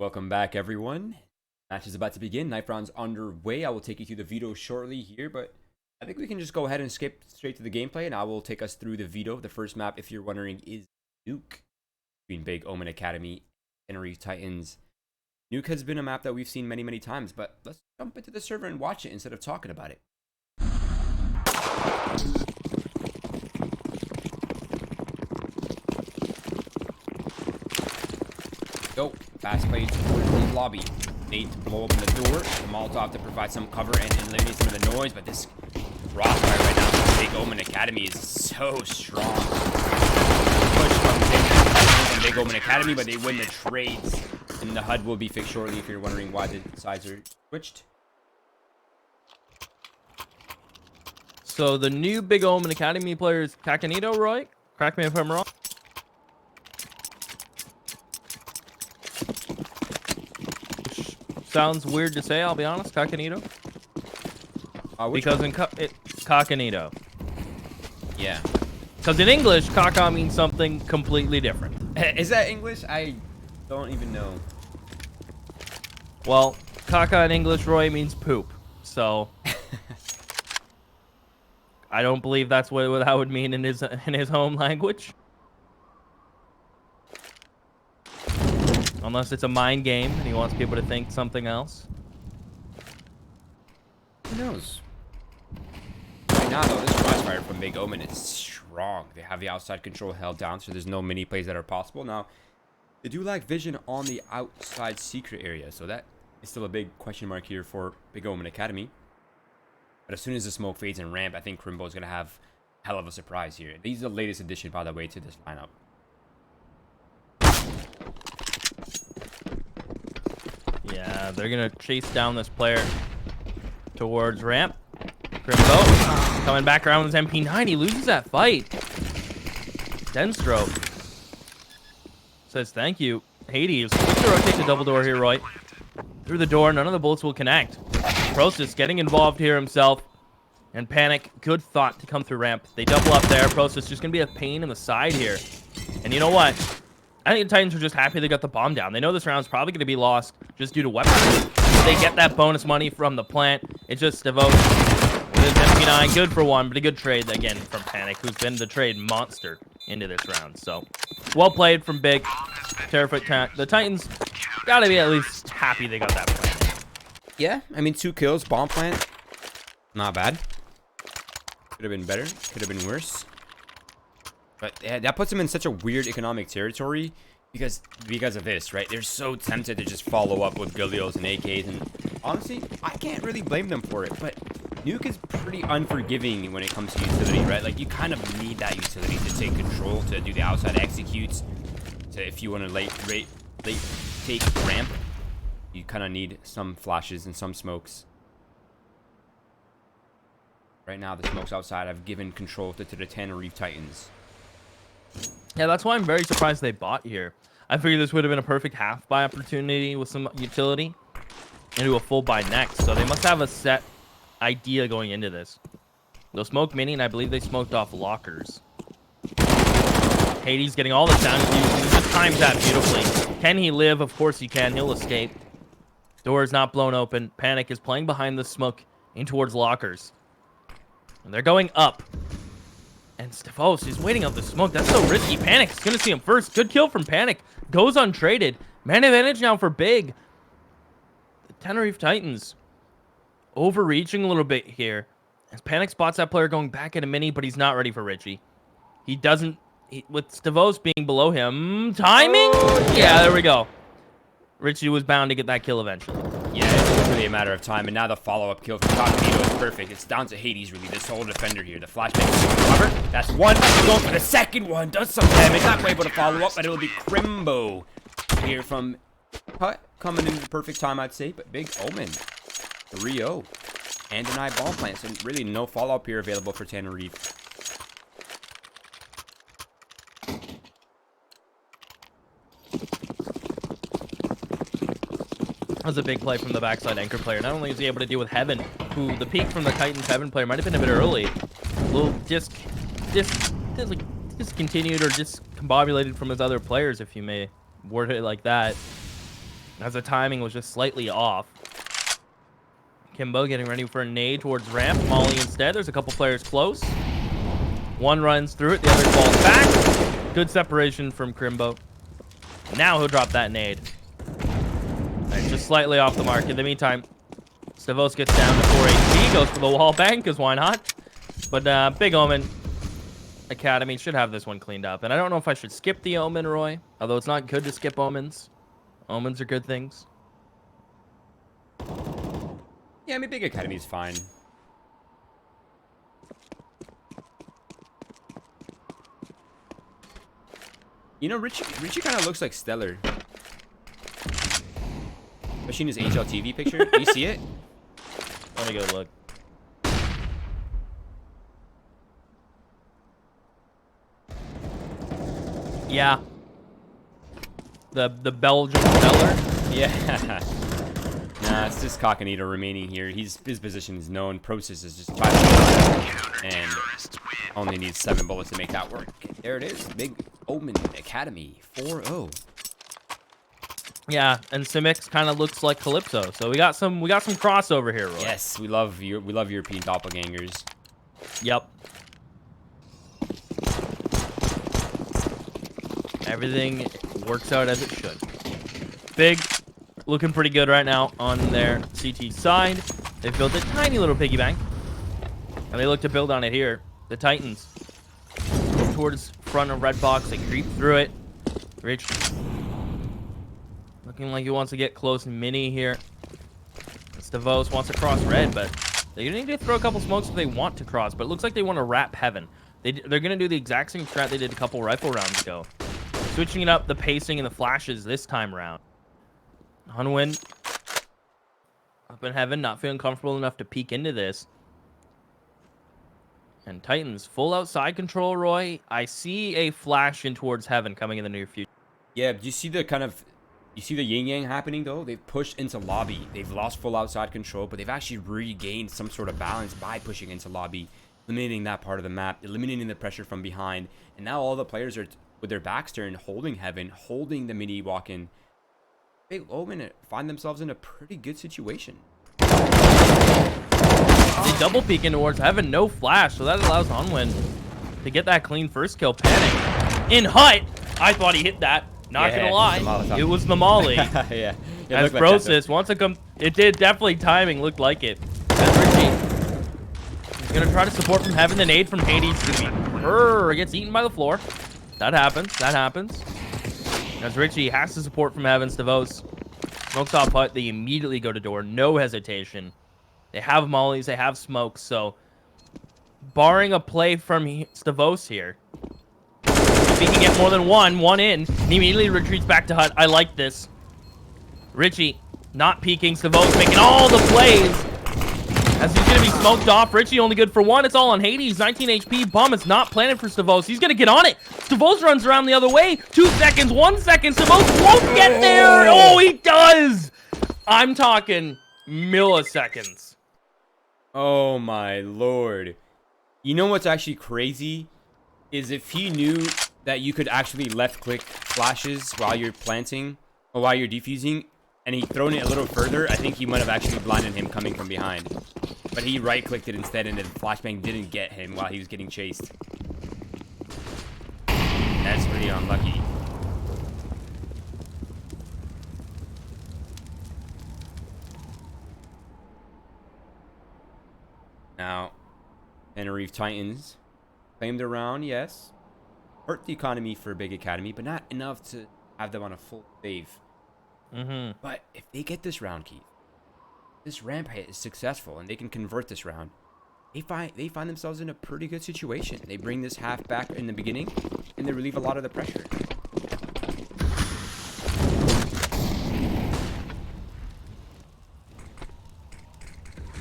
Welcome back, everyone. Match is about to begin. Knife round's underway. I will take you through the veto shortly here, but I think we can just go ahead and skip straight to the gameplay, and I will take us through the veto. The first map, if you're wondering, is Nuke between Big Omen Academy and Tenerife Titans. Nuke has been a map that we've seen many, many times, but let's jump into the server and watch it instead of talking about it. Go. Fast play towards the lobby. Nate to blow open the door. The Molotov to provide some cover and eliminate some of the noise, but this crossfire right now from Big Omen Academy is so strong. Push from Big Omen Academy, but they win the trades. And the HUD will be fixed shortly if you're wondering why the sides are switched. So the new Big Omen Academy player is Cacanito, Roy? Correct me if I'm wrong. Sounds weird to say, I'll be honest, Cacanito. Because one? it's Cacanito. Yeah. Because in English, caca means something completely different. Is that English? I don't even know. Well, caca in English, Roy, means poop. So I don't believe that's what that would mean in his home language. Unless it's a mind game and he wants people to think something else. Who knows? Right now, though, this crossfire from Big Omen is strong. They have the outside control held down, so there's no mini plays that are possible. Now, they do lack vision on the outside secret area, so that is still a big question mark here for Big Omen Academy. But as soon as the smoke fades and ramp, I think Crimbo is going to have a hell of a surprise here. These are the latest addition, by the way, to this lineup. Yeah, they're going to chase down this player towards ramp. Crimbo coming back around with his MP9. He loses that fight. Denstro says thank you. Hades. Quick to rotate the double door here, Roy. Through the door, none of the bullets will connect. Process getting involved here himself. And Panic, good thought to come through ramp. They double up there. Process just going to be a pain in the side here. And you know what? I think the Titans are just happy they got the bomb down. They know this round's probably going to be lost just due to weapons. They get that bonus money from the plant. It's just Devote with his MP9. Good for one, but a good trade again from Panic, who's been the trade monster into this round. So, well played from Big. Terrific. The Titans got to be at least happy they got that plant. Yeah, I mean, 2 kills, bomb plant. Not bad. Could have been better. Could have been worse. But that puts them in such a weird economic territory because of this, right? They're so tempted to just follow up with Galils and AKs, and honestly, I can't really blame them for it. But Nuke is pretty unforgiving when it comes to utility, right? Like, you kind of need that utility to take control, to do the outside executes. To if you want to late take ramp, you kind of need some flashes and some smokes. Right now, the smokes outside have given control to the Tenerife Titans. Yeah, that's why I'm very surprised they bought here. I figured this would have been a perfect half buy opportunity with some utility into a full buy next. So they must have a set idea going into this. They'll smoke mini, and I believe they smoked off lockers. Hades getting all the sound cues. He just times that beautifully. Can he live? Of course he can. He'll escape. Door is not blown open. Panic is playing behind the smoke in towards lockers. And they're going up. And Stavos is waiting out the smoke. That's so risky. Panic is going to see him first. Good kill from Panic. Goes untraded. Man advantage now for Big. The Tenerife Titans overreaching a little bit here. As Panic spots that player going back at a mini, but he's not ready for Richie. He doesn't... with Stavos being below him... Timing? Oh, yeah, there we go. Richie was bound to get that kill eventually. Yeah, it's really a matter of time, and now the follow-up kill from Cognito is perfect. It's down to Hades, really, this whole defender here. The flashbang cover, that's one. Going for the second one, does some damage. Not able to follow up, but it'll be Crimbo here from Cut, coming in the perfect time, I'd say. But Big Omen, 3-0, and denied bomb plants, and really no follow-up here available for Tenerife. That was a big play from the backside anchor player. Not only is he able to deal with Heaven, who the peak from the Titans Heaven player might have been a bit early. A little discontinued or discombobulated from his other players, if you may word it like that. as the timing was just slightly off. Kimbo getting ready for a nade towards ramp. Molly instead. There's a couple players close. One runs through it. The other falls back. Good separation from Crimbo. Now he'll drop that nade. Right, just slightly off the mark. In the meantime, Stavos gets down to 4 HP. Goes for the wall bang, because why not? But Big Omen Academy should have this one cleaned up. And I don't know if I should skip the Omen, Roy. Although it's not good to skip Omens. Omens are good things. Yeah, I mean, Big Academy's fine. You know, Richie kind of looks like Stellar. Especially in his HLTV picture. Do you see it? Let me go look. Yeah. The Belgian Stellar. Yeah. Nah, it's just Cockanito remaining here. His position is known. Process is just 5 bullets and only needs 7 bullets to make that work. There it is. Big Omen Academy 4-0. Yeah, and Simics kind of looks like Calypso. So we got some crossover here, Roy. Yes, we love European doppelgangers. Yep. Everything works out as it should. Big looking pretty good right now on their CT side. They've built a tiny little piggy bank. And they look to build on it here. The Titans go towards front of red box. They creep through it. Rich looking like he wants to get close. Mini here. Stavos wants to cross red, but they're going to need to throw a couple smokes if they want to cross. But it looks like they want to wrap heaven. They're going to do the exact same strat they did a couple rifle rounds ago. Switching it up, the pacing and the flashes this time around. Hunwin up in heaven, not feeling comfortable enough to peek into this. And Titans full outside control, Roy. I see a flash in towards heaven coming in the near future. Yeah, do you see the yin yang happening though? They've pushed into lobby. They've lost full outside control, but they've actually regained some sort of balance by pushing into lobby, eliminating that part of the map, eliminating the pressure from behind. And now all the players are with their backs turned, holding heaven, holding the mini walk-in. Big Omen find themselves in a pretty good situation. They double peek in towards heaven, no flash, so that allows Hunwin to get that clean first kill. Panic in hut. I thought he hit that. Not gonna lie, it was the molly. Yeah. As Process wants to come, it did definitely. Timing looked like it. As Richie is gonna try to support from heaven. The nade from Hades gets eaten by the floor. That happens. That happens. As Richie has to support from heaven. Stavos smokes off hut. They immediately go to door. No hesitation. They have mollies. They have smokes. So, barring a play from Stavos here, if he can get more than one in, he immediately retreats back to hut. I like this. Richie not peeking. Stavos making all the plays. As he's going to be smoked off. Richie only good for 1. It's all on Hades. 19 HP. Bomb is not planted for Stavos. He's going to get on it. Stavos runs around the other way. 2 seconds. 1 second. Stavos won't get there. Oh, he does. I'm talking milliseconds. Oh my lord. You know what's actually crazy? Is if he knew that you could actually left click flashes while you're planting or while you're defusing, and he'd thrown it a little further, I think he might have actually blinded him coming from behind. But he right-clicked it instead, and the flashbang didn't get him while he was getting chased. That's pretty unlucky. Now, Tenerife Titans claimed a round, yes. Hurt the economy for Big Academy, but not enough to have them on a full save. But if they get this round, Keith, this ramp hit is successful and they can convert this round, they find themselves in a pretty good situation. They bring this half back in the beginning and they relieve a lot of the pressure.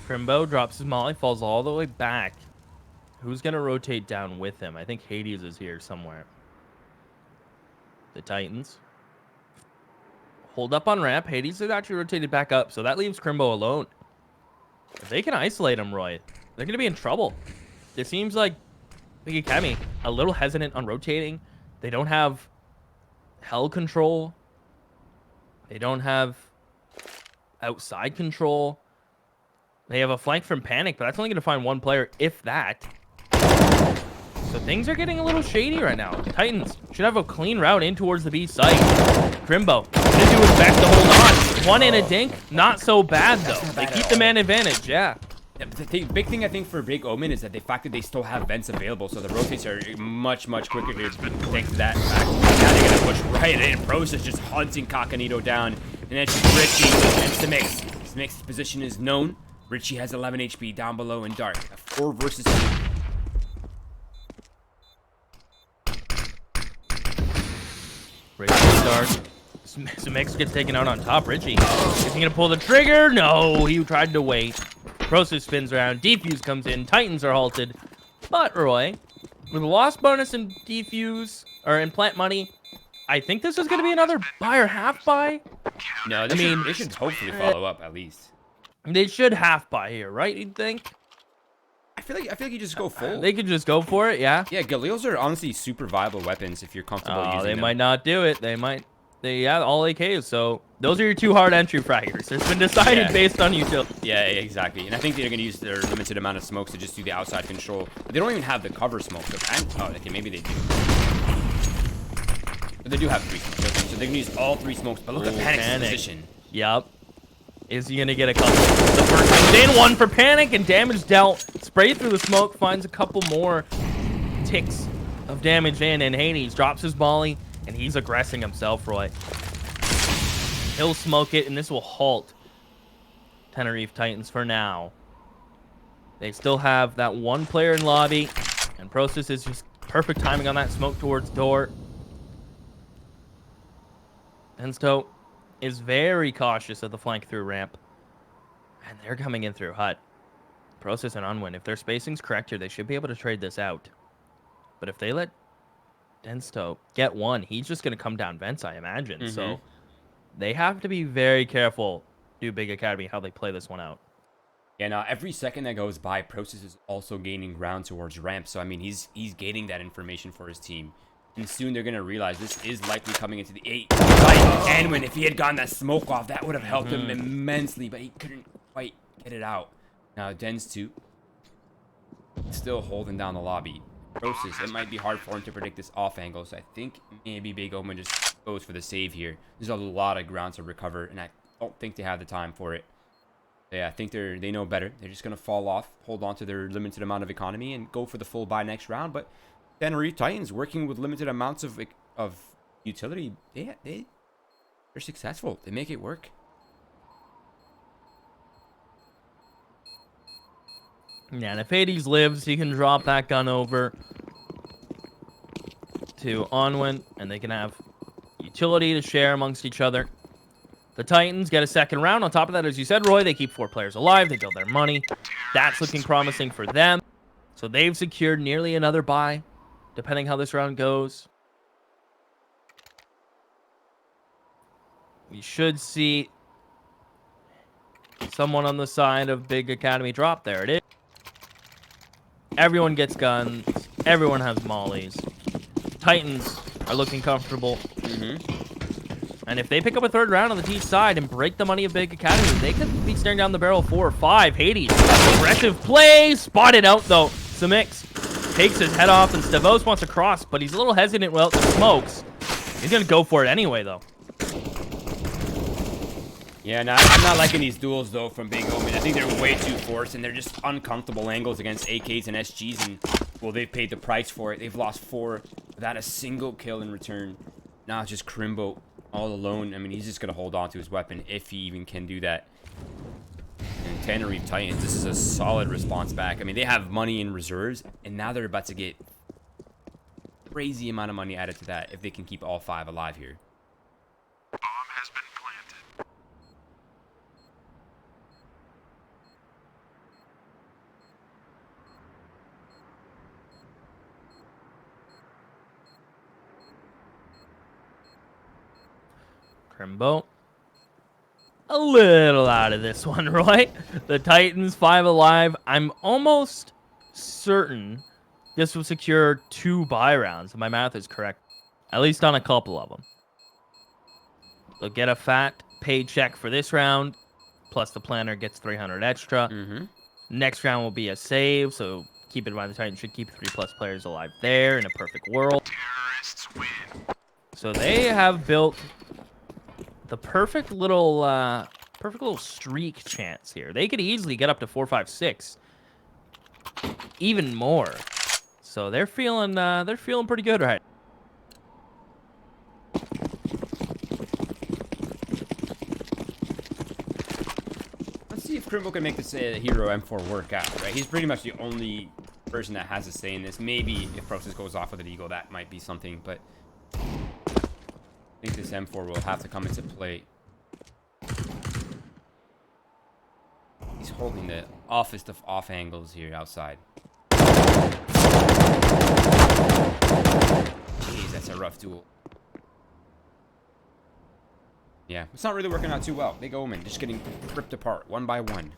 Crimbo drops his molly, falls all the way back. Who's going to rotate down with him? I think Hades is here somewhere. The Titans hold up on ramp. Hades has actually rotated back up, so that leaves Crimbo alone. If they can isolate him, Roy, they're going to be in trouble. It seems like Big Academy a little hesitant on rotating. They don't have hell control. They don't have outside control. They have a flank from Panic, but that's only going to find one player, if that. So things are getting a little shady right now. Titans should have a clean route in towards the B site. Crimbo going to do his best to hold on. One in a dink. Not so bad, though. They keep the man advantage, yeah. The big thing I think for Big Omen is that the fact that they still have vents available, so the rotates are much quicker here thanks to that fact. Now they're gonna push right in. Process just hunting Kakanito down, and then it's Richie and Smix. Smix's position is known. Richie has 11 HP down below in dark. A 4 versus 2. Richie dark. Smix gets taken out on top. Richie, is he gonna pull the trigger? No, he tried to wait. Process spins around, defuse comes in, Titans are halted. But Roy, with a loss bonus in defuse, or in plant money, I think this is going to be another buy or half buy. No, they should hopefully follow up at least. They should half buy here, right? You'd think? I feel like you just go full. They could just go for it, yeah. Yeah, Galils are honestly super viable weapons if you're comfortable using them. They might not do it. Yeah, all AKs. So those are your 2 hard entry fraggers. It's been decided based on utility. Yeah, exactly. And I think they're going to use their limited amount of smokes to just do the outside control. But they don't even have the cover smoke. Okay, maybe they do. But they do have 3 smokes. So they can use all 3 smokes. But look at Panic's position. Yup. Is he going to get a couple? The first comes in, 1 for Panic, and damage dealt. Spray through the smoke, finds a couple more ticks of damage in, and Hades drops his volley. And he's aggressing himself, Roy. He'll smoke it, and this will halt Tenerife Titans for now. They still have that 1 player in lobby, and Process is just perfect timing on that smoke towards door. Ensto is very cautious of the flank through ramp, and they're coming in through hut. Process and Unwin, if their spacing's correct here, they should be able to trade this out. But if they let Densto get 1, he's just going to come down vents, I imagine. So they have to be very careful, do Big Academy, how they play this one out. Yeah, now every second that goes by, Process is also gaining ground towards ramp. So, I mean, he's gaining that information for his team. And soon they're going to realize this is likely coming into the 8. And when if he had gotten that smoke off, that would have helped him immensely. But he couldn't quite get it out. Now, Dens2 still holding down the lobby. Process, it might be hard for him to predict this off angle, so I think maybe Big Omen just goes for the save here. There's a lot of ground to recover, and I don't think they have the time for it. Yeah, I think they know better. They're just gonna fall off, hold on to their limited amount of economy, and go for the full buy next round. But Tenerife Titans, working with limited amounts of utility, they're successful. They make it work. Yeah, and if Hades lives, he can drop that gun over to Onwin, and they can have utility to share amongst each other. The Titans get a second round. On top of that, as you said, Roy, they keep 4 players alive. They build their money. That's looking promising for them. So they've secured nearly another buy, depending how this round goes. We should see someone on the side of Big Academy drop. There it is. Everyone gets guns. Everyone has mollies. Titans are looking comfortable. And if they pick up a 3rd round on the T side and break the money of Big Academy, they could be staring down the barrel 4 or 5. Hades, aggressive play. Spotted out, though. Samix takes his head off, and Stavos wants to cross, but he's a little hesitant without the smokes. He's going to go for it anyway, though. Yeah, no, I'm not liking these duels, though, from Big Omen. I think they're way too forced, and they're just uncomfortable angles against AKs and SGs, and, well, they've paid the price for it. They've lost 4 without a single kill in return. Now it's just Crimbo all alone. I mean, he's just going to hold on to his weapon if he even can do that. And Tenerife Titans, this is a solid response back. I mean, they have money in reserves, and now they're about to get crazy amount of money added to that if they can keep all 5 alive here. Crimbo. A little out of this one, right? The Titans, 5 alive. I'm almost certain this will secure 2 buy rounds, if my math is correct. At least on a couple of them. They'll get a fat paycheck for this round. plus the planner gets 300 extra. Next round will be a save, so keep in mind the Titans should keep 3+ players alive there in a perfect world. So they have built the perfect little streak chance here. They could easily get up to 4, 5, 6, even more. So they're feeling pretty good right. Let's see if Crimbo can make this hero M4 work out, right? He's pretty much the only person that has a say in this. Maybe if Process goes off with an Eagle, that might be something, but I think this M4 will have to come into play. He's holding the offest of off angles here outside. Jeez, that's a rough duel. Yeah, it's not really working out too well. Big Omen just getting ripped apart one by one.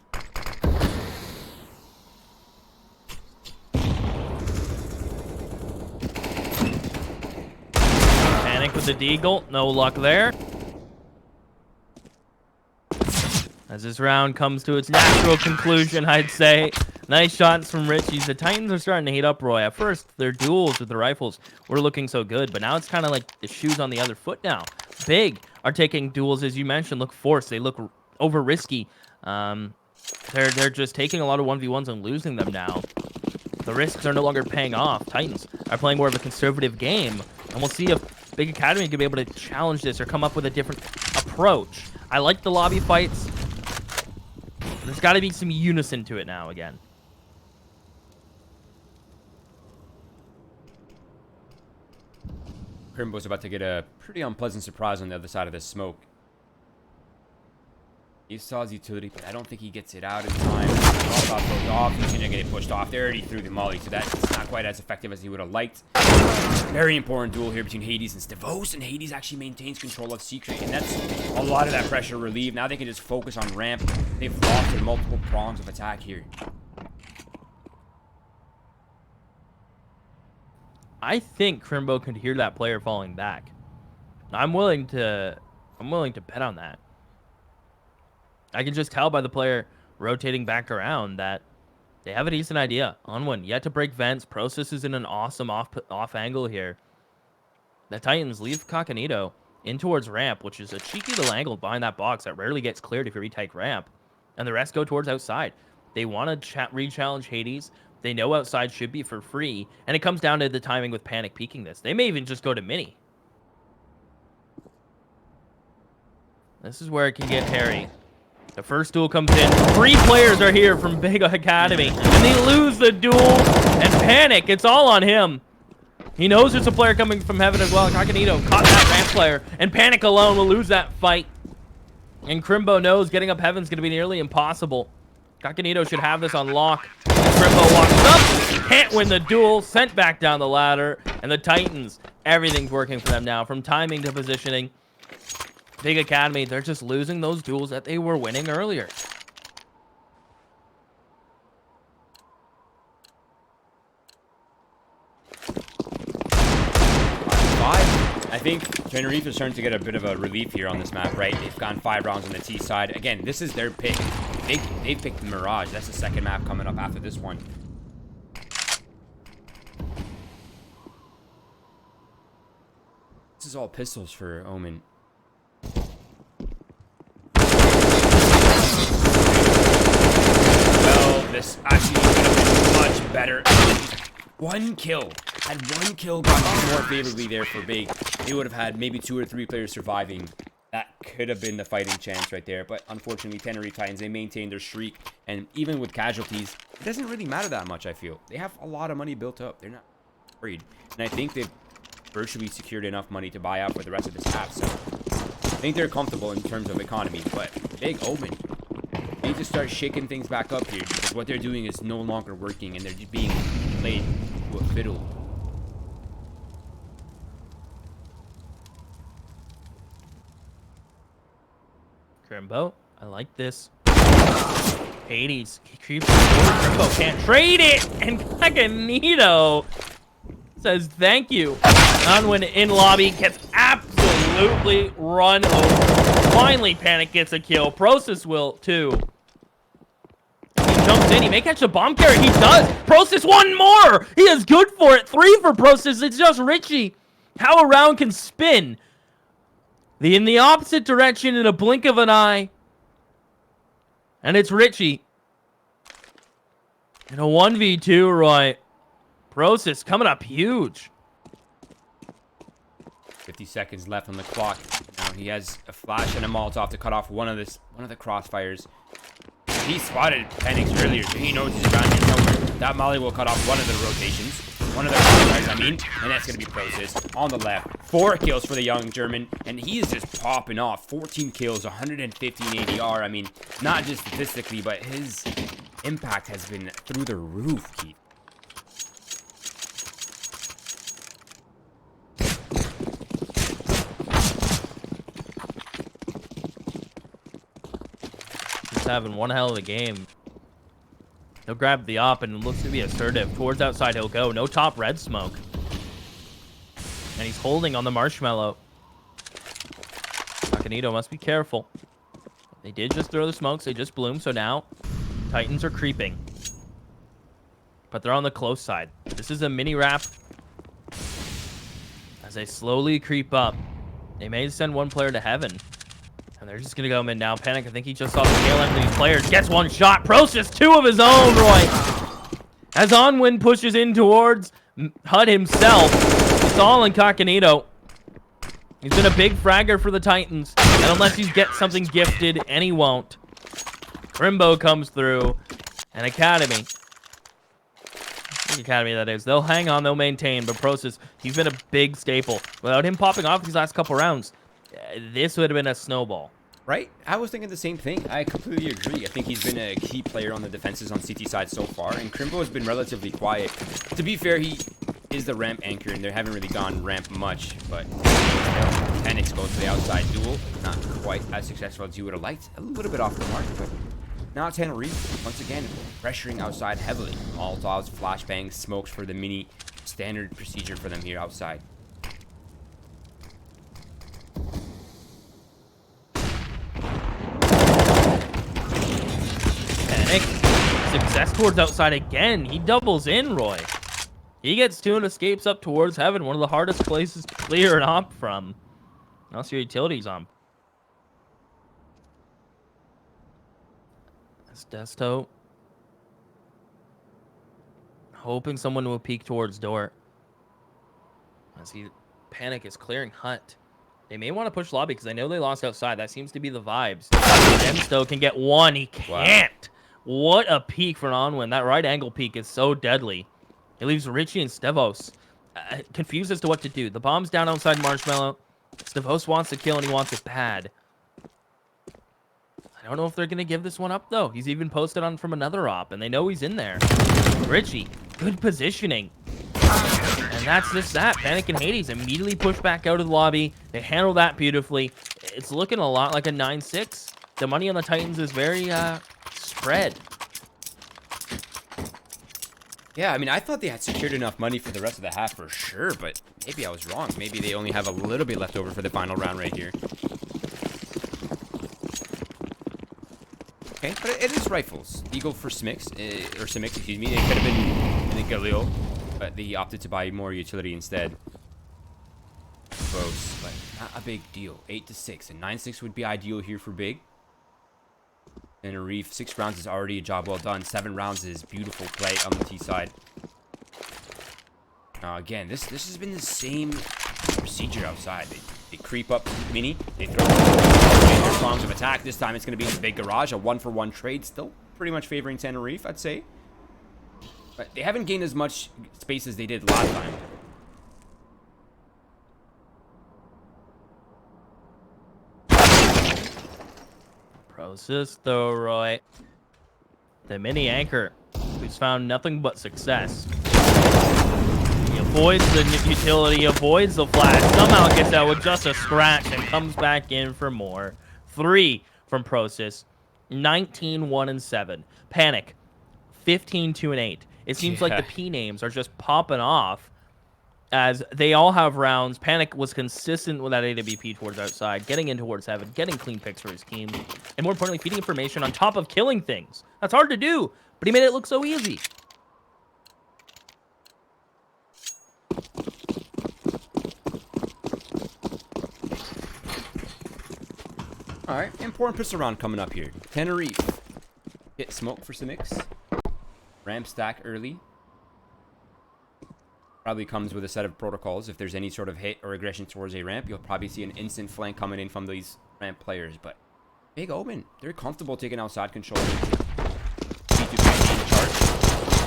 Panic with the Deagle, no luck there. As this round comes to its natural conclusion, I'd say. Nice shots from Richies. The Titans are starting to heat up, Roy. At first, their duels with the rifles were looking so good, but now it's kind of like the shoes on the other foot now. BiG are taking duels, as you mentioned, look forced. They look over risky. They're just taking a lot of 1v1s and losing them now. The risks are no longer paying off. Titans are playing more of a conservative game, and we'll see if BiG Academy can be able to challenge this or come up with a different approach. I like the lobby fights. There's got to be some unison to it now again. Crimbo's about to get a pretty unpleasant surprise on the other side of this smoke. He saw his utility, but I don't think he gets it out in time. It's all about those off. He's gonna get it pushed off. They already threw the molly, so that's not quite as effective as he would have liked. Very important duel here between Hades and Stavos, and Hades actually maintains control of Secret, and that's a lot of that pressure relieved. Now they can just focus on ramp. They've lost their multiple prongs of attack here. I think Crimbo could hear that player falling back. I'm willing to bet on that. I can just tell by the player rotating back around that they have a decent idea. On one, yet to break vents. Process is in an awesome off angle here. The Titans leave Coconito in towards ramp, which is a cheeky little angle behind that box that rarely gets cleared if you retake ramp. And the rest go towards outside. They want to re-challenge Hades. They know outside should be for free, and it comes down to the timing with Panic peeking this. They may even just go to mini. This is where it can get hairy. The first duel comes in. 3 players are here from BiG Academy, and they lose the duel, and Panic, it's all on him. He knows there's a player coming from heaven as well. Coconito caught that ramp player, and Panic alone will lose that fight. And Crimbo knows getting up heaven's going to be nearly impossible. Coconito should have this on lock. Crimbo walks up, can't win the duel, sent back down the ladder, and the Titans, everything's working for them now, from timing to positioning. BiG Academy, they're just losing those duels that they were winning earlier. I think Tenerife is starting to get a bit of a relief here on this map, right? They've gone 5 rounds on the T side. Again, this is their pick. They picked Mirage. That's the second map coming up after this one. This is all pistols for Omen. Well, this actually could have been much better. One kill. Had 1 kill gone more favorably there for BiG, they would have had maybe 2 or 3 players surviving. That could have been the fighting chance right there. But unfortunately, Tenerife Titans, they maintain their streak. And even with casualties, it doesn't really matter that much, I feel. They have a lot of money built up. They're not worried. And I think they've virtually secured enough money to buy out for the rest of this half. So I think they're comfortable in terms of economy. But BiG Omen, they need to start shaking things back up here, because what they're doing is no longer working, and they're just being played to a fiddle. Crimbo, I like this. Hades, he creeps forward. Crimbo can't trade it, and Coconito says thank you. Unwin in lobby gets absolutely run over. Finally, Panic gets a kill. Process will, too. He jumps in. He may catch a bomb carrier. He does. Process, one more. He is good for it. 3 for Process. It's just Richie. How a round can spin in the opposite direction in a blink of an eye. And it's Richie. In a 1v2, Roy. Process coming up huge. 50 seconds left on the clock. Now he has a flash and a Molotov to cut off one of the crossfires. He spotted Panics earlier, so he knows he's around here somewhere. That molly will cut off one of the rotations. One of the crossfires, I mean. And that's going to be Process on the left. 4 kills for the young German. And he is just popping off. 14 kills, 115 ADR. I mean, not just statistically, but his impact has been through the roof, Keith. Having one hell of a game. He'll grab the op and looks to be assertive. Towards outside he'll go. No top red smoke. And he's holding on the marshmallow. Macanito must be careful. They did just throw the smokes. They just bloomed. So now Titans are creeping. But they're on the close side. This is a mini wrap. As they slowly creep up. They may send one player to heaven. And they're just going to go mid now. Panic, I think he just saw the tail end of these players. Gets one shot. Process 2 of his own, Roy. As Onwin pushes in towards HUD himself. It's all in Cacanito. He's been a big fragger for the Titans. And unless he gets something gifted, and he won't. Crimbo comes through. And Academy. Academy, that is. They'll hang on. They'll maintain. But Process, he's been a big staple. Without him popping off these last couple rounds, this would have been a snowball. Right? I was thinking the same thing. I completely agree. I think he's been a key player on the defenses on CT side so far, and Crimbo has been relatively quiet. To be fair, he is the ramp anchor, and they haven't really gone ramp much, but Panics goes to the outside duel. Not quite as successful as you would have liked. A little bit off the mark, but now Tenerife, once again, pressuring outside heavily. Molotovs, flashbangs, smokes for the mini. Standard procedure for them here outside. Success towards outside again. He doubles in, Roy. He gets 2 and escapes up towards heaven. One of the hardest places to clear an op from. Unless your utility's on. That's Desto. Hoping someone will peek towards door. As Panic is clearing hut. They may want to push lobby because I know they lost outside. That seems to be the vibes. Desto can get 1. He can't. Wow. What a peek for an Onwin. That right angle peek is so deadly. It leaves Richie and Stevos confused as to what to do. The bomb's down outside Marshmallow. Stevos wants to kill, and he wants it bad. I don't know if they're going to give this one up, though. He's even posted on from another op, and they know he's in there. Richie, good positioning. And that's just that. Panic and Hades immediately push back out of the lobby. They handle that beautifully. It's looking a lot like a 9-6. The money on the Titans is very spread. Yeah, I mean, I thought they had secured enough money for the rest of the half for sure, but maybe I was wrong. Maybe they only have a little bit left over for the final round right here. Okay, but it is rifles. Eagle for Smix, or Simix, excuse me. It could have been in the Galil, but they opted to buy more utility instead. Close, but not a big deal. 8-6, and 9-6 would be ideal here for BiG. Tenerife, 6 rounds is already a job well done. 7 rounds is beautiful play on the T side. Again, this has been the same procedure outside. They creep up mini, they throw major bombs of attack. This time it's going to be in the big garage, a 1-for-1 trade. Still pretty much favoring Tenerife, I'd say. But they haven't gained as much space as they did last time. Process though, Roy. The mini anchor, who's found nothing but success. He avoids the utility, avoids the flash, somehow gets out with just a scratch and comes back in for more. 3 from Process. 19-1-7. Panic. 15-2-8. It seems like the P names are just popping off as they all have rounds. Panic was consistent with that AWP towards outside, getting in towards heaven, getting clean picks for his team, and more importantly, feeding information on top of killing things. That's hard to do, but he made it look so easy. All right, important pistol round coming up here. Tenerife. Hit smoke for Simix. Ramp stack early. Probably comes with a set of protocols. If there's any sort of hit or aggression towards a ramp, you'll probably see an instant flank coming in from these ramp players. But big open. They're comfortable taking outside control. B250 charge.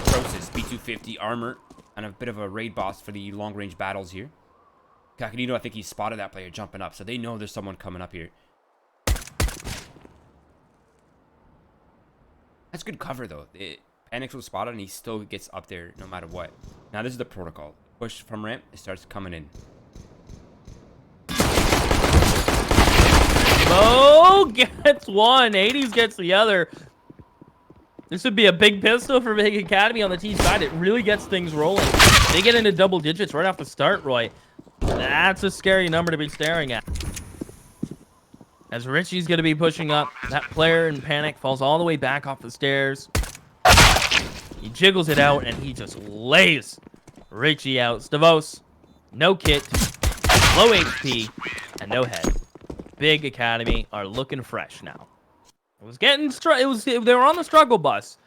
Process. B250 armor. And a bit of a raid boss for the long range battles here. Kakanito, I think he spotted that player jumping up. So they know there's someone coming up here. That's good cover though. Panics was spotted and he still gets up there no matter what. Now this is the protocol. Push from ramp, it starts coming in. Bo gets one, 80s gets the other. This would be a big pistol for BiG Academy on the T side. It really gets things rolling. They get into double digits right off the start, Roy. That's a scary number to be staring at. As Richie's going to be pushing up, that player in panic falls all the way back off the stairs. He jiggles it out, and he just lays Richie out. Stavos, no kit, low HP, and no head. BiG Academy are looking fresh now. It was getting they were on the struggle bus,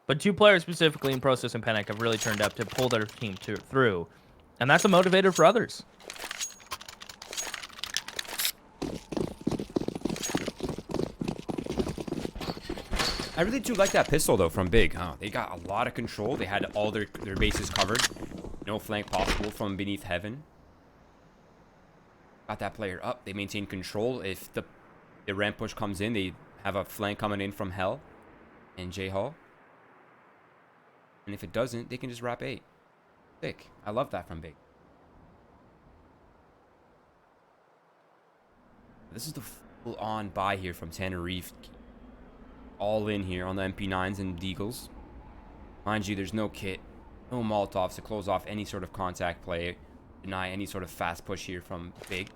but two players specifically in Process and Panic have really turned up to pull their team through, and that's a motivator for others. I really do like that pistol though from BiG. They got a lot of control. They had all their bases covered. No flank possible from beneath heaven. Got that player up. They maintain control. If the ramp push comes in, they have a flank coming in from Hell and J Hall. And if it doesn't, they can just wrap 8. Sick. I love that from BiG. This is the full-on buy here from Tenerife. All in here on the MP9s and Deagles. Mind you, there's no kit, no Molotovs to close off any sort of contact play, deny any sort of fast push here from BiG.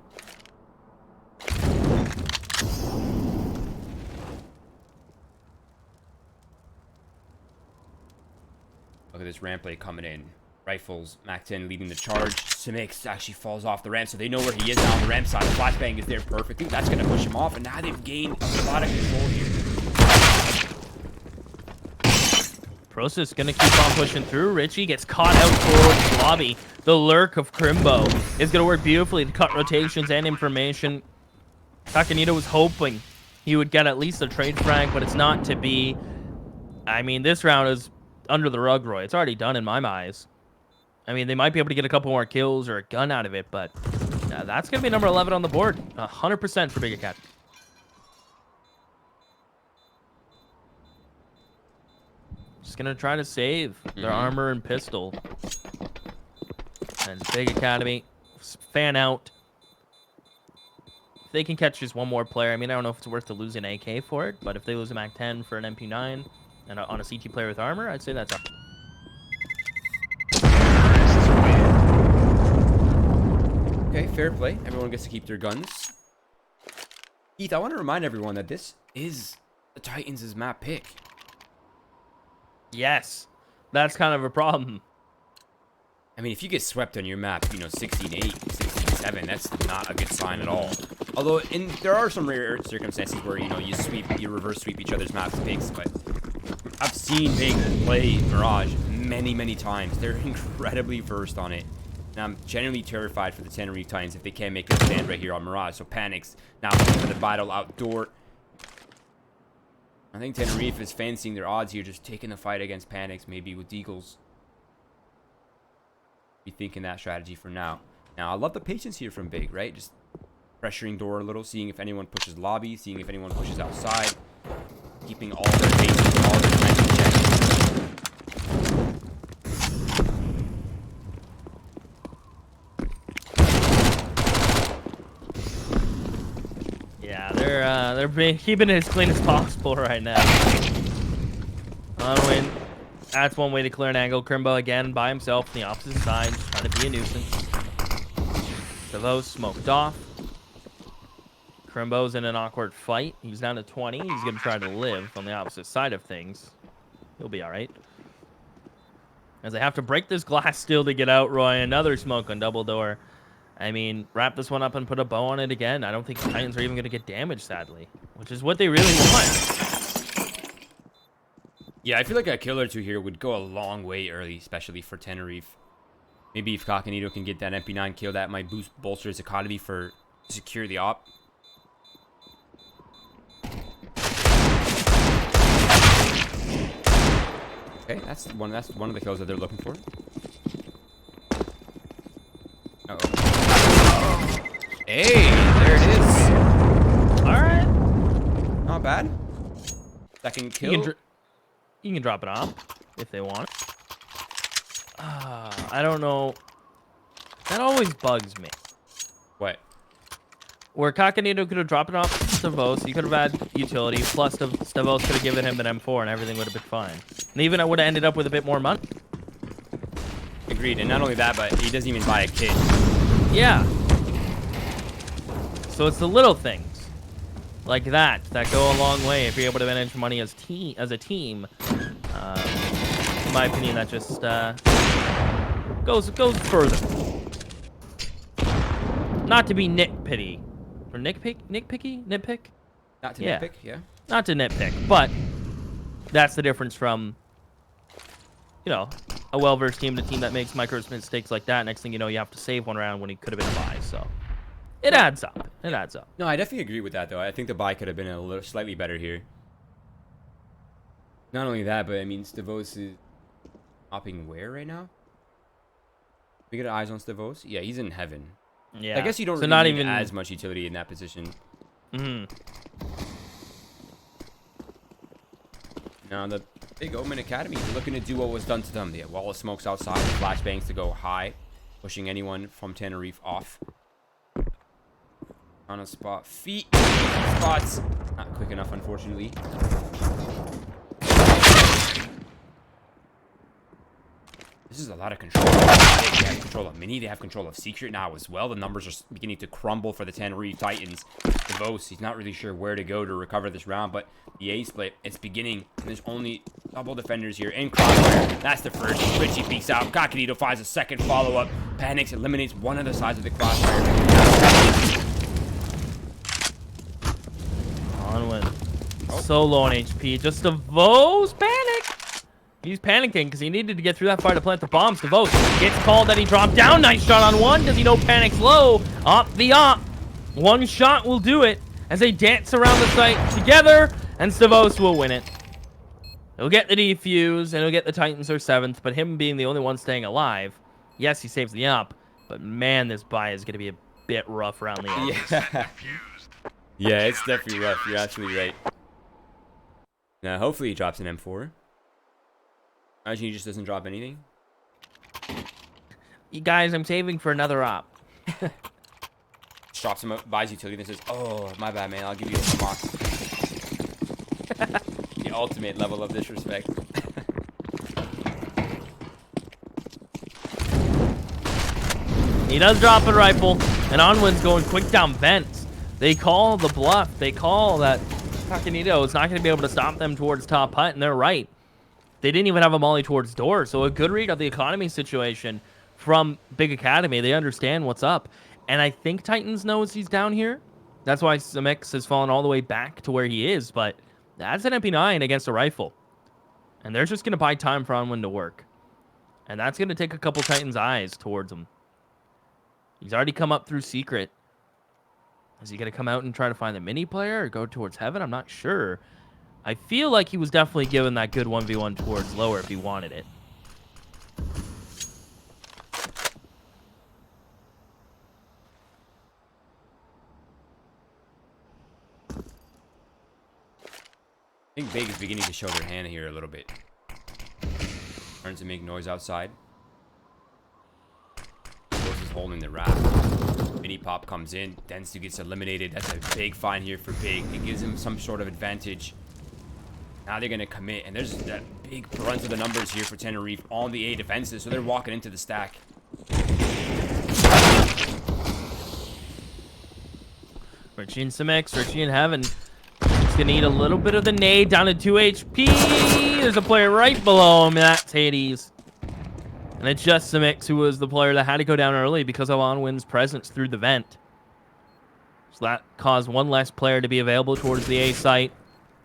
Look at this ramp play coming in. Rifles, Mac-10 leading the charge. Simix actually falls off the ramp, so they know where he is now on the ramp side. The flashbang is there perfectly. That's going to push him off, and now they've gained a lot of control here. Process gonna keep on pushing through. Richie gets caught out towards the lobby. The lurk of Crimbo is gonna work beautifully to cut rotations and information. Takanito was hoping he would get at least a trade frag, but it's not to be. I mean, this round is under the rug, Roy. It's already done in my eyes. I mean, they might be able to get a couple more kills or a gun out of it, but that's gonna be number 11 on the board. 100% for BiG Academy. Just gonna try to save their armor and pistol. And BiG Academy fan out. If they can catch just one more player, I mean, I don't know if it's worth to lose an AK for it, but if they lose a Mac-10 for an MP9 and on a CT player with armor, I'd say that's up. Okay, fair play. Everyone gets to keep their guns. Keith, I want to remind everyone that this is the Titans' map pick. Yes, that's kind of a problem. I mean, if you get swept on your map, 16-8, 16-7, that's not a good sign at all. Although, there are some rare circumstances where, you reverse sweep each other's maps picks, but I've seen BiG play Mirage many, many times. They're incredibly versed on it. And I'm genuinely terrified for the Tenerife Titans if they can't make a stand right here on Mirage. So Panics now for the battle outdoor. I think Tenerife is fancying their odds here, just taking the fight against Panics, maybe with Deagles. Be thinking that strategy for now. Now, I love the patience here from BiG, right? Just pressuring door a little, seeing if anyone pushes lobby, seeing if anyone pushes outside, keeping all their bases, all their time in check. They're keeping it as clean as possible right now. Unwin That's one way to clear an angle. Crimbo again by himself on the opposite side, just trying to be a nuisance. Davos smoked off. Crimbo's in an awkward fight. He's down to 20. He's going to try to live on the opposite side of things. He'll be all right. As they have to break this glass still to get out, Roy. Another smoke on double door. I mean, wrap this one up and put a bow on it again. I don't think the Titans are even going to get damaged, sadly, which is what they really want. Yeah, I feel like a kill or two here would go a long way early, especially for Tenerife. Maybe if Coconito can get that MP9 kill, that might bolster his economy for secure the op. Okay, that's one of the kills that they're looking for. Uh-oh. Hey, there it is. All right. Not bad. Second kill. You can drop it off if they want. I don't know. That always bugs me. What? Where Coconito could have dropped it off Stavos, he could have had utility, plus Stavos could have given him an M4 and everything would have been fine. And even I would have ended up with a bit more money. Agreed, and not only that, but he doesn't even buy a kit. Yeah. So it's the little things like that go a long way if you're able to manage money as a team. In my opinion, that just goes further. Not to be nitpicky. Or nitpick? Not to nitpick, yeah. Not to nitpick, but that's the difference from, you know, a well-versed team to a team that makes micro mistakes like that. Next thing you know, you have to save one round when he could have been a buy. So it adds up. It adds up. No, I definitely agree with that, though. I think the buy could have been a little slightly better here. Not only that, but I mean, Stavos is hopping where right now? We get eyes on Stavos? Yeah, he's in heaven. Yeah. I guess you don't really not need even as much utility in that position. Now the big Omen Academy is looking to do what was done to them. The wall of smokes outside, flashbangs to go high, pushing anyone from Tenerife off. On a spot, feet, spots. Not quick enough, unfortunately. This is a lot of control. They have control of Mini. They have control of Secret now as well. The numbers are beginning to crumble for the Tenerife Titans. DeVos, he's not really sure where to go to recover this round, but the A split, it's beginning. And there's only double defenders here in crossfire. That's the first. Richie peeks out. Coconito finds a second follow-up. Panics, eliminates one of the sides of the crossfire. Onward. So low on HP. Just DeVos panic. He's panicking because he needed to get through that fire to plant the bombs. DeVos gets called that he dropped down. Nice shot on one. Does he know panic's low? Op the op. One shot will do it as they dance around the site together, and Stavos will win it. He'll get the defuse, and he'll get the Titans their 7th, but him being the only one staying alive, yes, he saves the op, but man, this buy is going to be a bit rough around the edges. Yeah. Yeah, it's definitely rough. You're absolutely right. Now, hopefully he drops an M4. Imagine he just doesn't drop anything. You guys, I'm saving for another op. Drops him up, buys utility, and says, "Oh, my bad, man. I'll give you a box." The ultimate level of disrespect. He does drop a rifle, and Onwin's going quick down vents. They call the bluff. They call that Coconito is not going to be able to stop them towards top hut, and they're right. They didn't even have a molly towards door, so a good read of the economy situation from Big Academy. They understand what's up. And I think Titans knows he's down here. That's why Samix has fallen all the way back to where he is, but that's an MP9 against a rifle. And they're just going to buy time for Onwin to work. And that's going to take a couple Titans' eyes towards him. He's already come up through Secret. Is he going to come out and try to find the mini player or go towards heaven? I'm not sure. I feel like he was definitely given that good 1v1 towards lower if he wanted it. I think BiG is beginning to show their hand here a little bit. Starting to make noise outside. Rose is holding the wrap. Mini pop comes in. Densu gets eliminated. That's a big find here for BiG. It gives him some sort of advantage. Now they're going to commit. And there's that big brunt of the numbers here for Tenerife on the A defenses. So they're walking into the stack. Richie and Simics. Richie in heaven. He's going to need a little bit of the nade down to 2 HP. There's a player right below him. That's Hades. And it's just Simics who was the player that had to go down early because of Onwin's presence through the vent. So that caused one less player to be available towards the A site.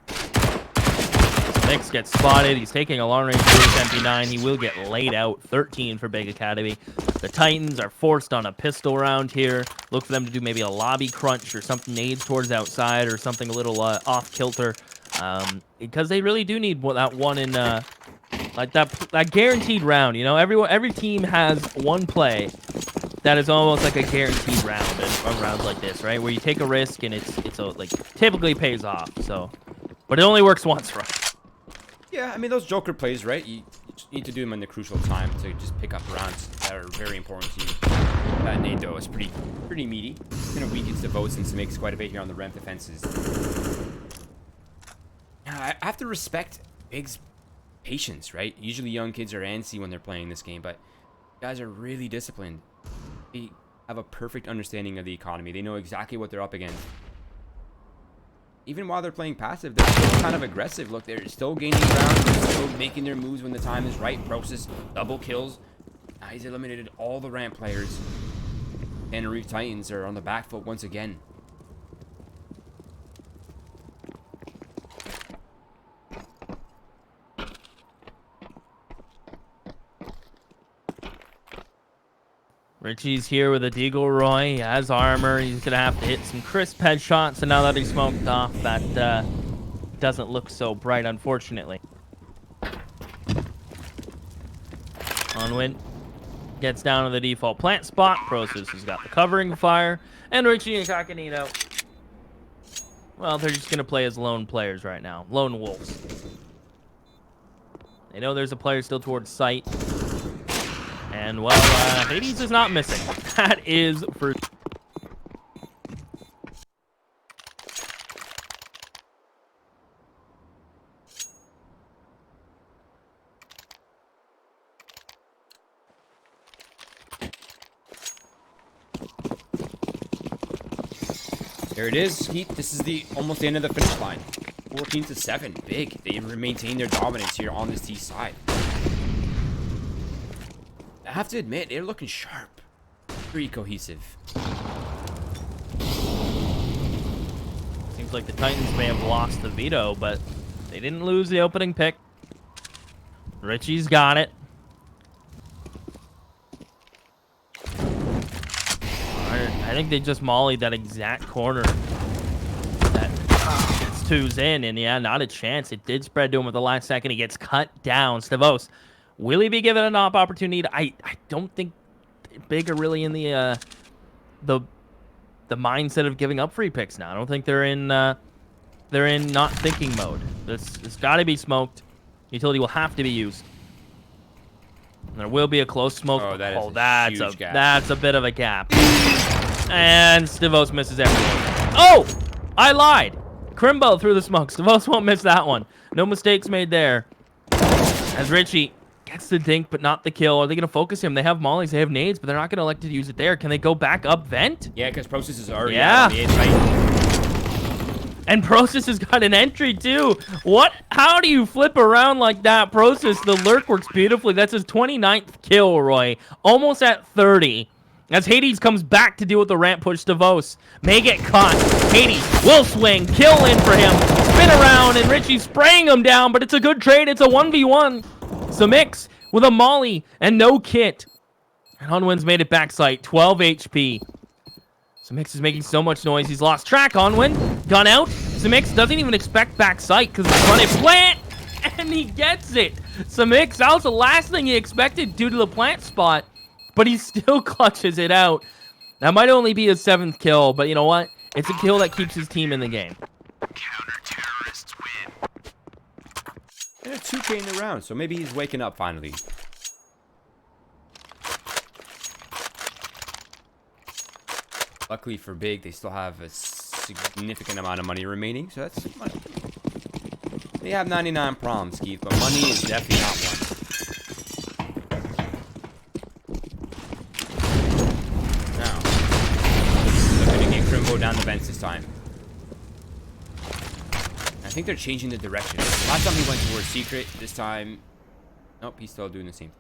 Simics gets spotted. He's taking a long range to his MP9. He will get laid out. 13 for BiG Academy. The Titans are forced on a pistol round here. Look for them to do maybe a lobby crunch or something, nades towards outside or something a little off kilter. Because they really do need that one in like that guaranteed round. You know, every team has one play that is almost like a guaranteed round in rounds like this, right? Where you take a risk and it's like typically pays off. So, but it only works once, right? Yeah, I mean, those Joker plays, right? You just need to do them in the crucial time to just pick up rounds that are very important to you. That nade, though, is pretty meaty. It's going to weaken the votes and makes quite a bit here on the ramp defenses. Now, I have to respect BiG's patience, right? Usually young kids are antsy when they're playing this game, but guys are really disciplined. They have a perfect understanding of the economy. They know exactly what they're up against. Even while they're playing passive, they're still kind of aggressive. Look, they're still gaining ground. They're still making their moves when the time is right. Process, double kills. Now he's eliminated all the ramp players. Tenerife Titans are on the back foot once again. Richie's here with a Deagle Roy. He has armor. He's going to have to hit some crisp headshots. And now that he's smoked off, that doesn't look so bright, unfortunately. Onwin gets down to the default plant spot. Process has got the covering fire. And Richie and Kakanito, well, they're just going to play as lone players right now. Lone wolves. They know there's a player still towards site. And, well, Hades is not missing. That is for... There it is, Heat. This is almost the end of the finish line. 14-7. BiG. They maintain their dominance here on this Seaside. I have to admit, they're looking sharp. Pretty cohesive. Seems like the Titans may have lost the veto, but they didn't lose the opening pick. Richie's got it. I think they just mollied that exact corner that gets twos in, and yeah, not a chance. It did spread to him at the last second. He gets cut down. Stavos, will he be given an opportunity? I don't think BiG are really in the mindset of giving up free picks now. I don't think they're in not thinking mode. It's got to be smoked. Utility will have to be used. There will be a close smoke. Oh, that's huge gap. That's a bit of a gap. And Stavos misses everyone. Oh! I lied. Crimbo through the smoke. Stavos won't miss that one. No mistakes made there. As Richie gets the dink, but not the kill. Are they going to focus him? They have mollies, they have nades, but they're not going to elect to use it there. Can they go back up vent? Yeah, because Process is already out on the inside. And Process has got an entry too. What? How do you flip around like that? Process, the lurk works beautifully. That's his 29th kill, Roy. Almost at 30. As Hades comes back to deal with the ramp push, Stavos may get caught. Hades will swing. Kill in for him. Spin around, and Richie's spraying him down, but it's a good trade. It's a 1v1. Simics with a molly and no kit. And Onwin's made it backside. 12 HP. Simics is making so much noise. He's lost track. Onwin, gun out. Simics doesn't even expect backside because it's running plant, and he gets it. Simics, that was the last thing he expected due to the plant spot. But he still clutches it out. That might only be his 7th kill, but you know what? It's a kill that keeps his team in the game. Counter-terrorists win. And a 2K in the round, so maybe he's waking up finally. Luckily for BiG, they still have a significant amount of money remaining, so that's money. They have 99 problems, Keith, but money is definitely not one. Now, looking to get Crimbo down the vents this time. I think they're changing the direction. Last time he went towards secret. This time, nope, he's still doing the same.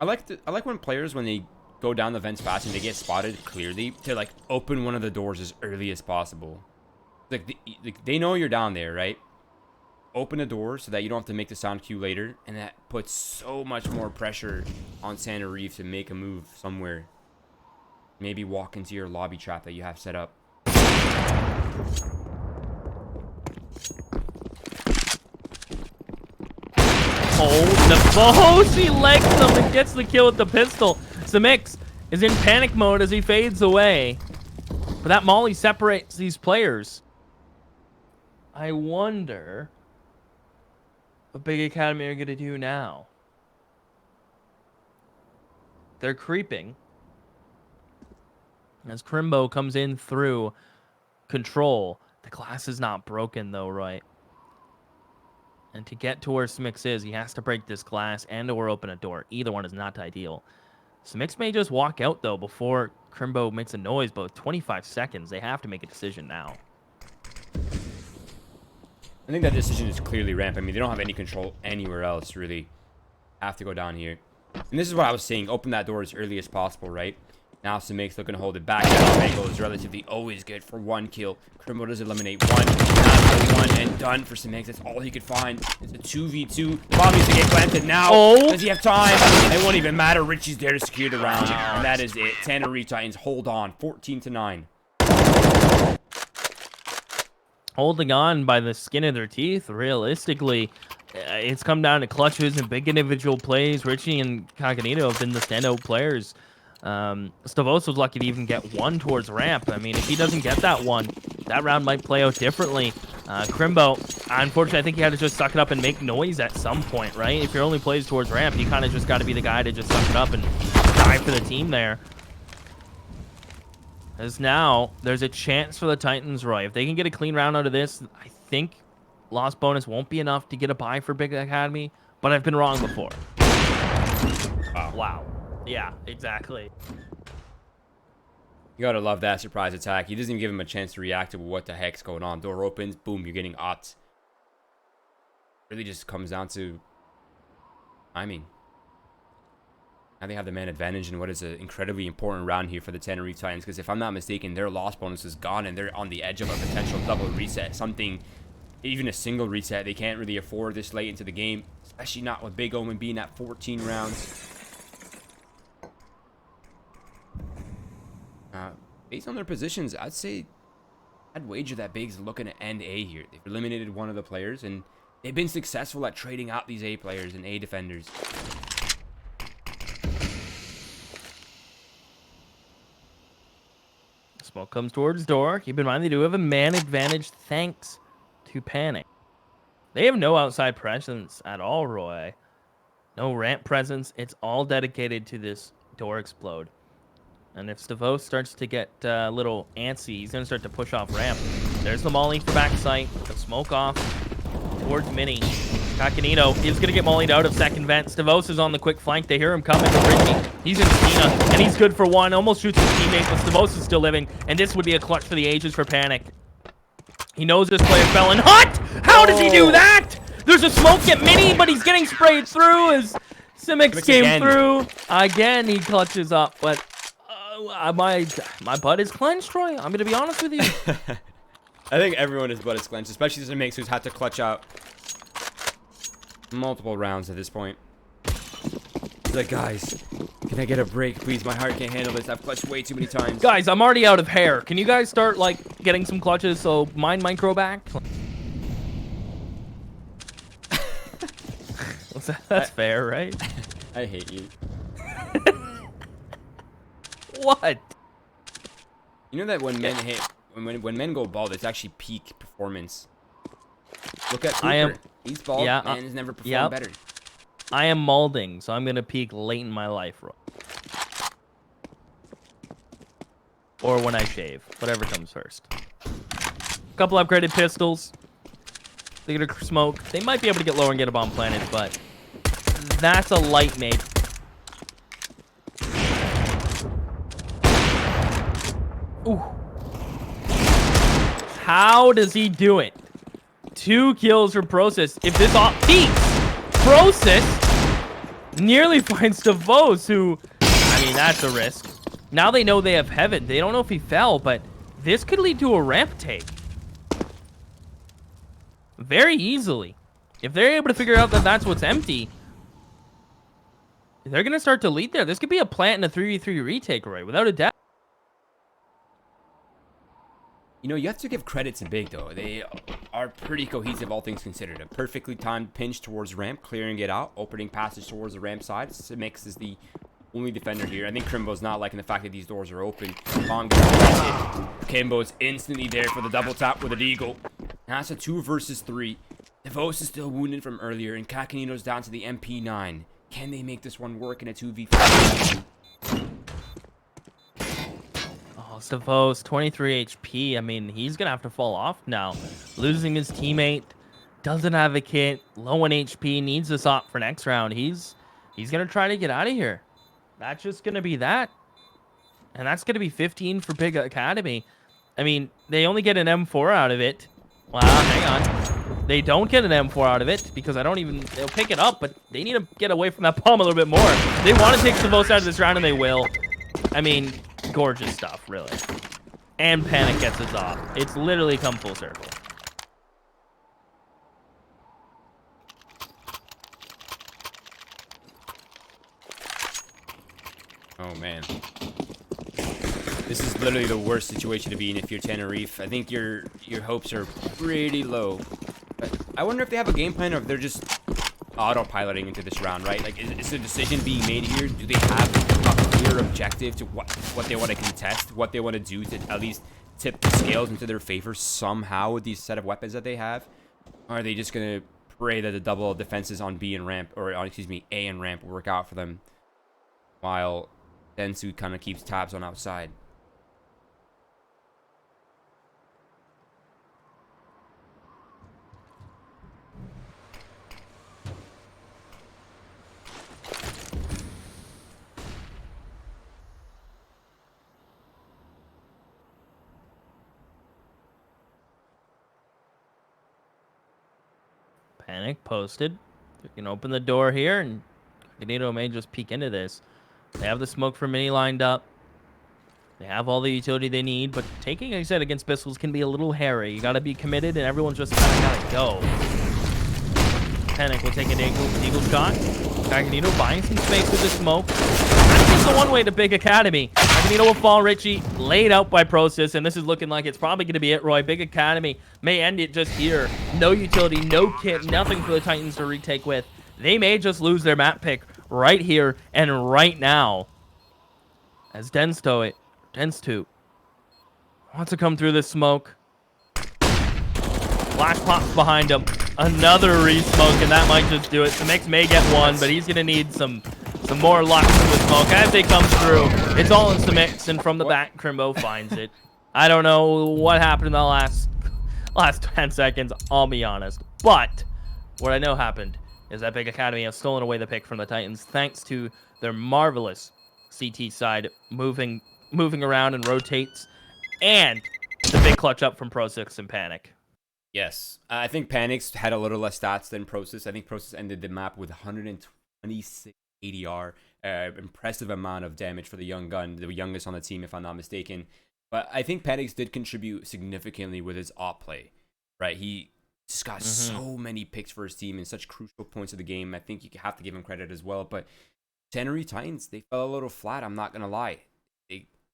I like when players, when they go down the vents fast and they get spotted clearly, to like open one of the doors as early as possible. Like they know you're down there, right? Open the door so that you don't have to make the sound cue later, and that puts so much more pressure on Tenerife to make a move somewhere. Maybe walk into your lobby trap that you have set up. Oh, the bow! She legs him and gets the kill with the pistol. Samix is in panic mode as he fades away. But that molly separates these players. I wonder what Big Academy are going to do now. They're creeping. As Crimbo comes in through control. The glass is not broken though, right? And to get to where Smix is, he has to break this glass and or open a door. Either one is not ideal. Smix may just walk out though before Crimbo makes a noise, but with 25 seconds, they have to make a decision now. I think that decision is clearly ramp. I mean, they don't have any control anywhere else, really. Have to go down here. And this is what I was saying. Open that door as early as possible, right? Now Samix looking to hold it back. That angle is relatively always good for one kill. Crimbo does eliminate one. That's one and done for Samix. That's all he could find. It's a 2v2. The bomb needs to get planted now. Oh. Does he have time? It won't even matter. Richie's there to secure the round. And that is it. Tenerife Titans hold on. 14-9. Holding on by the skin of their teeth, realistically. It's come down to clutches and big individual plays. Richie and Cognito have been the standout players. Stavos was lucky to even get one towards ramp. I mean, if he doesn't get that one, that round might play out differently. Crimbo, unfortunately, I think he had to just suck it up and make noise at some point, right? If your only plays towards ramp, you kind of just got to be the guy to just suck it up and die for the team there. As now, there's a chance for the Titans, Roy. If they can get a clean round out of this, I think loss bonus won't be enough to get a bye for Big Academy, but I've been wrong before. Wow. Yeah, exactly. You gotta love that surprise attack. He doesn't even give him a chance to react to what the heck's going on. Door opens, boom, you're getting opt. Really just comes down to timing. Now they have the man advantage in what is an incredibly important round here for the Tenerife Titans, because if I'm not mistaken, their loss bonus is gone and they're on the edge of a potential double reset. Something, even a single reset, they can't really afford this late into the game, especially not with Big Omen being at 14 rounds. Based on their positions, I'd wager that Big's looking to end A here. They've eliminated one of the players, and they've been successful at trading out these A players and A defenders. Smoke comes towards door. Keep in mind they do have a man advantage thanks to Panic. They have no outside presence at all, Roy. No ramp presence. It's all dedicated to this door explode. And if Stavos starts to get a little antsy, he's going to start to push off ramp. There's the molly for backside. The smoke off towards Mini. Cognito is going to get mollied out of second vent. Stavos is on the quick flank. They hear him coming from Richie. He's in Cena, and he's good for one. Almost shoots his teammate, but Stavos is still living. And this would be a clutch for the ages for Panic. He knows this player fell in hot. How does he do that? There's a smoke at Mini, but he's getting sprayed through as Simic came through. Again, he clutches up, but my butt is clenched, Troy. I'm gonna be honest with you. I think everyone is butt is clenched, especially Simic, who's had to clutch out multiple rounds at this point. He's like, guys, can I get a break, please? My heart can't handle this. I've clutched way too many times. Guys, I'm already out of hair. Can you guys start like getting some clutches so mine might grow back? That's fair, right? I hate you. What? You know that when men hit, when men go bald, it's actually peak performance. Look at Cooper. He's bald, man has never performed better. I am molding, so I'm gonna peak late in my life, or when I shave, whatever comes first. Couple upgraded pistols. They're gonna smoke. They might be able to get lower and get a bomb planted, but that's a light mate. Ooh. How does he do it? 2 kills for Process. If this Process nearly finds DeVos, who, I mean, that's a risk. Now they know they have Heaven. They don't know if he fell, but this could lead to a ramp take. Very easily. If they're able to figure out that that's what's empty, they're going to start to lead there. This could be a plant and a 3v3 retake, Roy, without a doubt. You know, you have to give credit to BiG, though. They are pretty cohesive, all things considered. A perfectly timed pinch towards ramp, clearing it out, opening passage towards the ramp side. Mix is the only defender here. I think Crimbo's not liking the fact that these doors are open. Bomb gets planted. Kimbo's instantly there for the double tap with an eagle. Now it's a 2 versus 3. DeVos is still wounded from earlier, and Cacanino's down to the MP9. Can they make this one work in a 2v5? DeVos, 23 HP. I mean, he's going to have to fall off now. Losing his teammate, doesn't have a kit, low on HP, needs this op for next round. He's going to try to get out of here. That's just going to be that. And that's going to be 15 for BiG Academy. I mean, they only get an M4 out of it. Wow, hang on. They don't get an M4 out of it because they'll pick it up, but they need to get away from that bomb a little bit more. They want to take DeVos out of this round, and they will. I mean, gorgeous stuff, really. And Panic gets his off. It's literally come full circle. Oh, man. This is literally the worst situation to be in if you're Tenerife. I think your hopes are pretty low. But I wonder if they have a game plan or if they're just autopiloting into this round, right? Like, is a decision being made here? Do they have a clear objective to what they want to contest, what they want to do to at least tip the scales into their favor somehow with these set of weapons that they have? Or are they just going to pray that the double defenses on B and ramp, or on, excuse me, A and ramp work out for them while Densu kind of keeps tabs on outside? Panic posted. You can open the door here, and Cacanino may just peek into this. They have the smoke for mini lined up. They have all the utility they need, but taking, like I said, against pistols can be a little hairy. You got to be committed, and everyone's just kind of got to go. Panic will take an eagle shot. Cacanino buying some space with the smoke. I think it's the one way to BiG Academy. Cacanino will fall. Richie laid out by Process, and this is looking like it's probably going to be it, Roy. BiG Academy may end it just here. No utility, no kit, nothing for the Titans to retake with. They may just lose their map pick right here and right now. As Denstu wants to come through this smoke. Flash pops behind him. Another re-smoke, and that might just do it. The Mix may get one, but he's going to need some more luck with smoke as they come through. It's all in the Mix, and from the back, Crimbo finds it. I don't know what happened in the last 10 seconds, I'll be honest. But what I know happened is that BiG Academy have stolen away the pick from the Titans thanks to their marvelous CT side moving around and rotates, and the big clutch up from Pro6 and Panic. Yes. I think Panic's had a little less stats than Process. I think Process ended the map with 126 ADR. Impressive amount of damage for the young gun, the youngest on the team, if I'm not mistaken. But I think Panic's did contribute significantly with his op play, right? He just got so many picks for his team in such crucial points of the game. I think you have to give him credit as well. But Tenerife Titans, they fell a little flat, I'm not going to lie.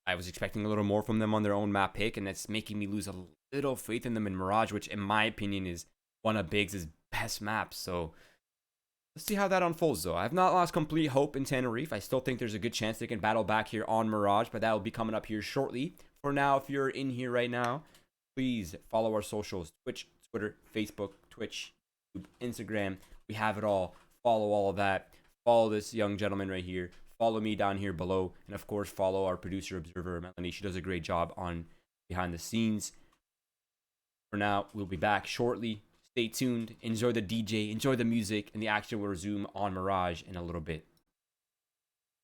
I was expecting a little more from them on their own map pick, and that's making me lose a little faith in them in Mirage, which in my opinion is one of BiG's best maps. So let's see how that unfolds, though. I've not lost complete hope in Tenerife. I still think there's a good chance they can battle back here on Mirage, but that will be coming up here shortly. For now, if you're in here right now, please follow our socials: Twitch, Twitter, Facebook, Twitch, YouTube, Instagram. We have it all. Follow all of that. Follow this young gentleman right here. Follow me down here below. And of course, follow our producer, Observer, Melanie. She does a great job on behind the scenes. For For now, we'll be back shortly. Stay tuned. Enjoy the DJ. Enjoy the music. And the action will resume on Mirage in a little bit.